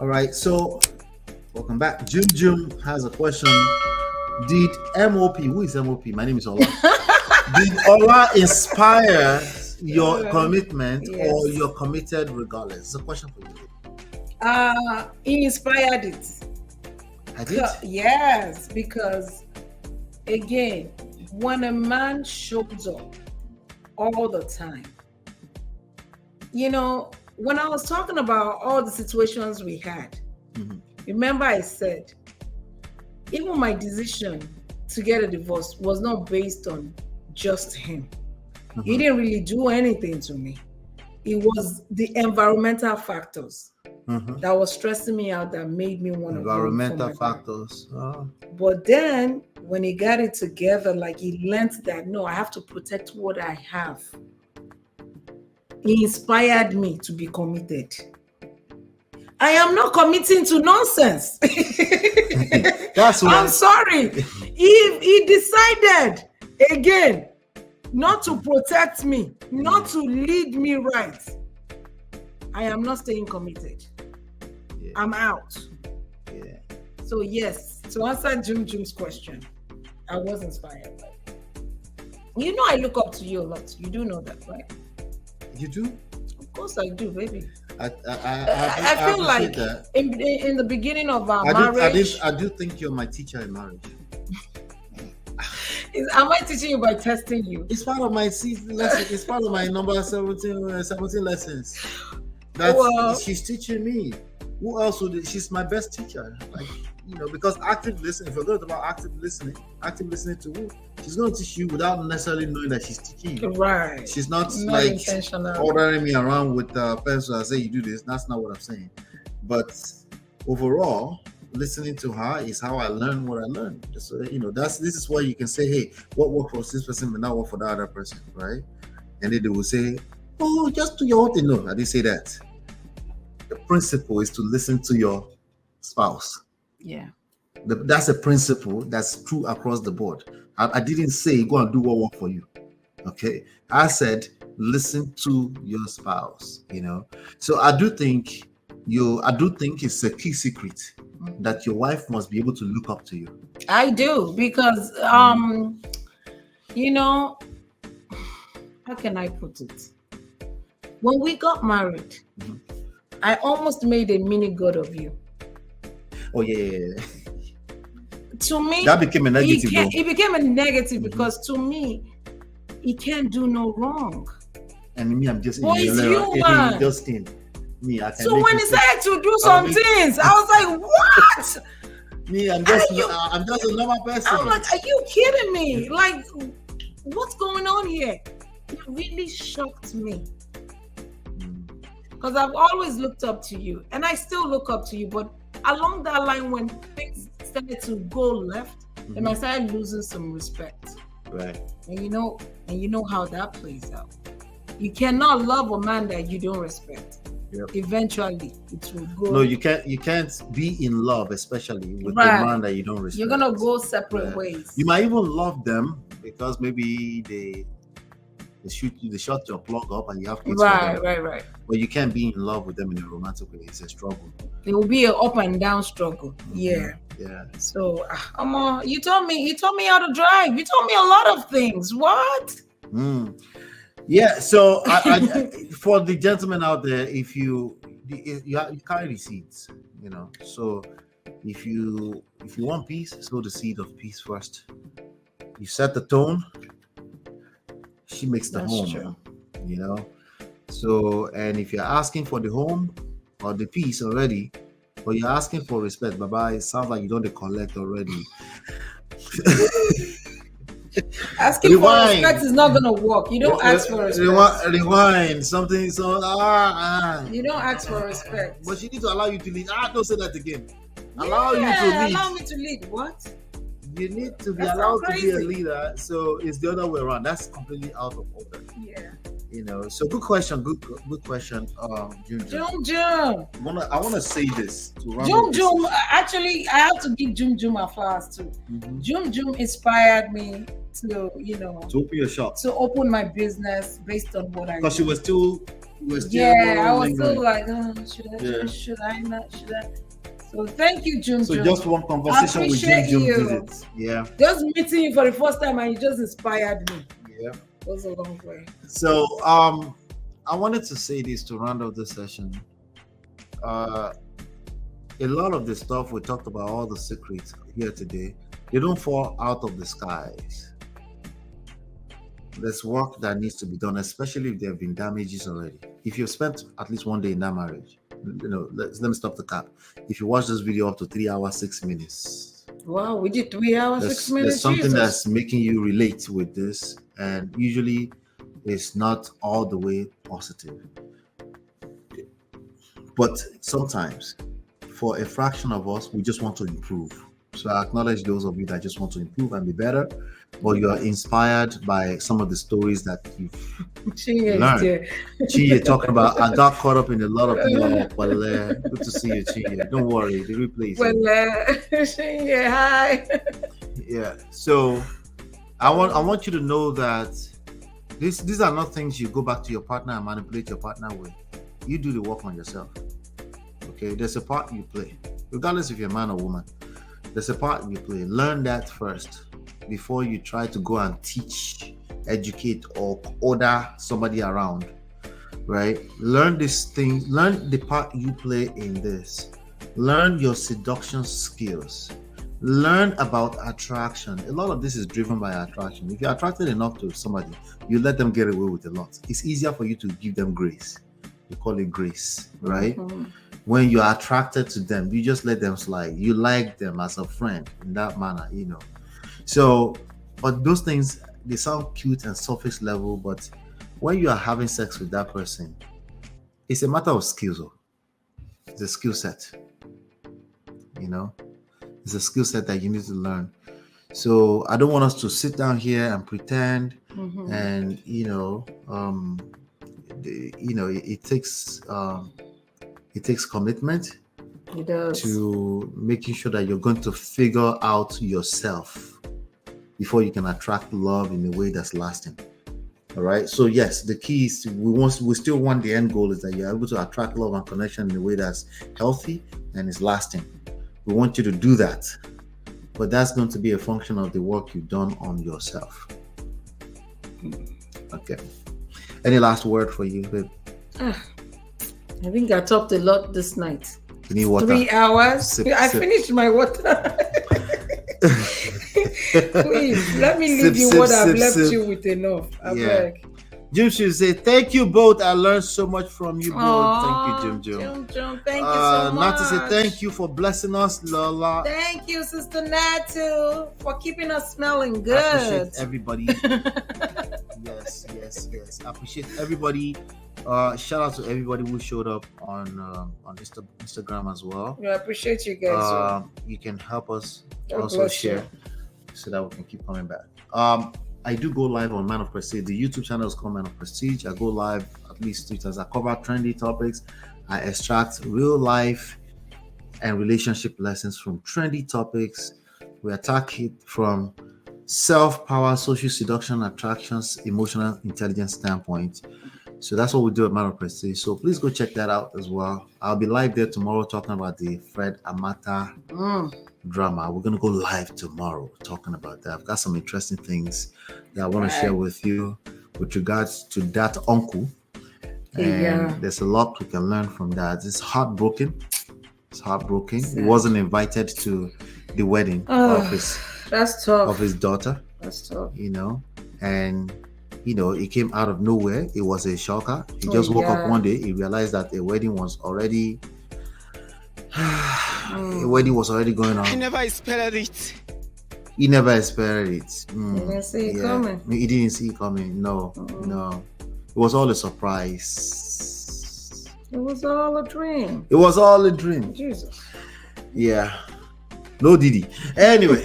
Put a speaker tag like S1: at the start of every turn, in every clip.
S1: All right, so welcome back. Jum Jum has a question. Did MOP, who is MOP? My name is Ola. Did Ola inspire your commitment or
S2: Yes.
S1: you're committed regardless? It's a question for you.
S2: He inspired it.
S1: I did?
S2: Yes, because again, when a man shows up all the time, when I was talking about all the situations we had, remember I said, even my decision to get a divorce was not based on just him. He didn't really do anything to me. It was the environmental factors that was stressing me out that made me want to
S1: environmental factors.
S2: But then when he got it together, like he learned that no, I have to protect what I have. He inspired me to be committed. I am not committing to nonsense.
S1: That's what
S2: I'm sorry. He decided again not to protect me, not to lead me right. I am not staying committed. Yeah. I'm out.
S1: Yeah.
S2: So yes, to answer Jum Jum's question, I was inspired by it. I look up to you a lot. You do know that, right?
S1: You do?
S2: Of course I do, baby.
S1: I
S2: feel like
S1: that.
S2: in the beginning of our marriage,
S1: I do think you're my teacher in marriage.
S2: Am I teaching you by testing you?
S1: It's part of my lesson. It's part of my number 17 lessons. She's teaching me. Who else would? She's my best teacher. Because active listening. If you're going to talk about active listening to who? She's going to teach you without necessarily knowing that she's teaching you.
S2: Right.
S1: She's not
S2: like intentional.
S1: ordering me around with a pencil and say you do this. That's not what I'm saying. But overall, listening to her is how I learn what I learned. So this is why you can say, hey, what worked for this person may not work for the other person, right? And then they will say, oh, just do your own thing. No, I didn't say that. The principle is to listen to your spouse.
S2: Yeah.
S1: That's a principle that's true across the board. I didn't say go and do what worked for you. Okay. I said listen to your spouse, So I do think it's a key secret that your wife must be able to look up to you.
S2: I do, because how can I put it? When we got married, I almost made a mini god of you.
S1: Oh yeah.
S2: To me,
S1: that became a negative.
S2: It became a negative because to me, he can't do no wrong.
S1: And me, I'm just
S2: human.
S1: Just in me. I can
S2: so when he said to do some things, I was like, "What?"
S1: Me, I'm just a normal person.
S2: I'm like, "Are you kidding me? Like, what's going on here?" It really shocked me because I've always looked up to you, and I still look up to you, but along that line, when things started to go left, then I started losing some respect.
S1: Right.
S2: And you know how that plays out. You cannot love a man that you don't respect.
S1: Yep.
S2: Eventually, it will go.
S1: No, you can't be in love, especially with a man that you don't respect.
S2: You're gonna go separate ways.
S1: You might even love them because maybe they shut your plug up and you have kids.
S2: Right.
S1: But you can't be in love with them in a romantic way. It's a struggle.
S2: It will be an up and down struggle. Yeah. So, you told me how to drive. You told me a lot of things. What?
S1: Yeah. So, for the gentlemen out there, if you carry the seeds, So, if you want peace, sow the seed of peace first. You set the tone. She makes the home. True. So, and if you're asking for the home or the peace already, but you're asking for respect, bye-bye, it sounds like you don't collect already.
S2: Asking for respect is not gonna work. You don't ask for respect.
S1: Rewind something. So
S2: you don't ask for respect.
S1: But she needs to allow you to lead. Don't say that again. Allow you to lead.
S2: Allow me to lead. What?
S1: You need to be allowed to be a leader. So it's the other way around. That's completely out of order.
S2: Yeah.
S1: So good question. Good question.
S2: Jum.
S1: I wanna say this.
S2: Jum. Actually, I have to give Jum a flowers too. Jum inspired me to open your shop, to open my business based on what I.
S1: Because she was still we're still
S2: Yeah, I was
S1: lingering.
S2: still like, should I not? Should I? So thank you, Jum
S1: So
S2: Jum.
S1: just one
S2: I
S1: conversation with Jim
S2: appreciate
S1: Jim did
S2: you.
S1: it. Yeah.
S2: Just meeting you for the first time and you just inspired me.
S1: Yeah.
S2: It was a long way.
S1: So I wanted to say this to round off this session. A lot of the stuff we talked about, all the secrets here today, they don't fall out of the skies. There's work that needs to be done, especially if there have been damages already. If you've spent at least one day in that marriage, let me stop the cap. If you watch this video up to 3 hours, 6 minutes.
S2: Wow, we did 3 hours, 6 minutes.
S1: There's something
S2: Jesus.
S1: that's making you relate with this, and usually it's not all the way positive. But sometimes, for a fraction of us, we just want to improve. So I acknowledge those of you that just want to improve and be better, but you are inspired by some of the stories that you've learned. Chiye talking about, I got caught up in a lot of people. Good to see you, Chiye. Don't worry, the replay.
S2: Chiye, hi.
S1: Yeah. So I want you to know that these are not things you go back to your partner and manipulate your partner with. You do the work on yourself. Okay, there's a part you play, regardless if you're a man or woman. There's a part you play. Learn that first before you try to go and teach, educate, or order somebody around. Right? Learn this thing. Learn the part you play in this. Learn your seduction skills. Learn about attraction. A lot of this is driven by attraction. If you're attracted enough to somebody, you let them get away with a lot. It's easier for you to give them grace. You call it grace, right? Mm-hmm. When you're attracted to them, you just let them slide. You like them as a friend in that manner, So, but those things, they sound cute and surface level, but when you are having sex with that person, it's a matter of skills. It's a skill set, It's a skill set that you need to learn. So I don't want us to sit down here and pretend, and it takes commitment.
S2: It does.
S1: To making sure that you're going to figure out yourself before you can attract love in a way that's lasting. All right. So yes, the key is we still want the end goal is that you're able to attract love and connection in a way that's healthy and is lasting. We want you to do that, but that's going to be a function of the work you've done on yourself. Okay. Any last word for you, babe?
S2: I think I talked a lot this night.
S1: You need water.
S2: 3 hours.
S1: Sip.
S2: Finished my water. Please, let me leave you what I've left you with enough. I beg.
S1: Jim should say, thank you both. I learned so much from you both. Thank you, Jim.
S2: Thank you so much.
S1: Natu say thank you for blessing us, Lola.
S2: Thank you, Sister Natu, for keeping us smelling good.
S1: I appreciate everybody. Yes. I appreciate everybody. Shout out to everybody who showed up on Instagram as well.
S2: I appreciate you guys.
S1: You can help us also share so that we can keep coming back. I do go live on Man of Prestige. The YouTube channel is called Man of Prestige. I go live at least 3 times. I cover trendy topics. I extract real life and relationship lessons from trendy topics. We attack it from self-power, social seduction, attractions, emotional intelligence standpoint. So that's what we do at Man of Prestige. So please go check that out as well. I'll be live there tomorrow talking about the Fred Amata drama. We're going to go live tomorrow talking about that. I've got some interesting things that I want to share with you with regards to that uncle. And there's a lot we can learn from that. It's heartbroken. He wasn't invited to the wedding of his daughter.
S2: That's tough.
S1: And it came out of nowhere. It was a shocker. He just woke up one day. He realized that a wedding was already going on.
S3: I never expected it.
S1: He never expected it.
S2: He didn't see it coming.
S1: He didn't see it coming. No. It was all a surprise.
S2: It was all a dream.
S1: Jesus. Yeah. No Didi. Anyway,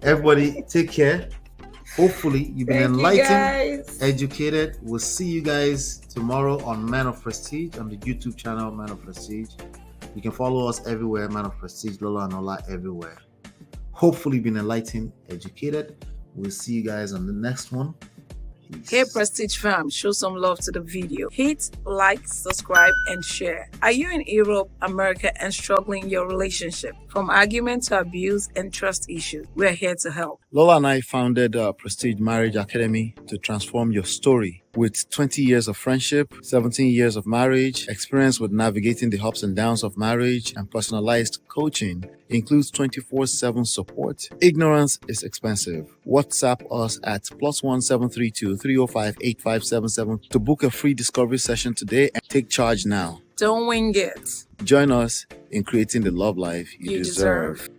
S1: everybody take care. Hopefully you've been enlightened, educated. We'll see you guys tomorrow on Man of Prestige on the YouTube channel Man of Prestige. You can follow us everywhere, Man of Prestige, Lola Ola everywhere. Hopefully you've been enlightened, educated. We'll see you guys on the next one. Peace.
S2: Hey Prestige fam, show some love to the video. Hit like, subscribe, and share. Are you in Europe, America, and struggling in your relationship? From argument to abuse and trust issues, we are here to help.
S1: Lola and I founded Prestige Marriage Academy to transform your story. With 20 years of friendship, 17 years of marriage, experience with navigating the ups and downs of marriage, and personalized coaching, includes 24/7 support. Ignorance is expensive. WhatsApp us at +1 732 305 8577 to book a free discovery session today and take charge now.
S2: Don't wing it.
S1: Join us in creating the love life you deserve.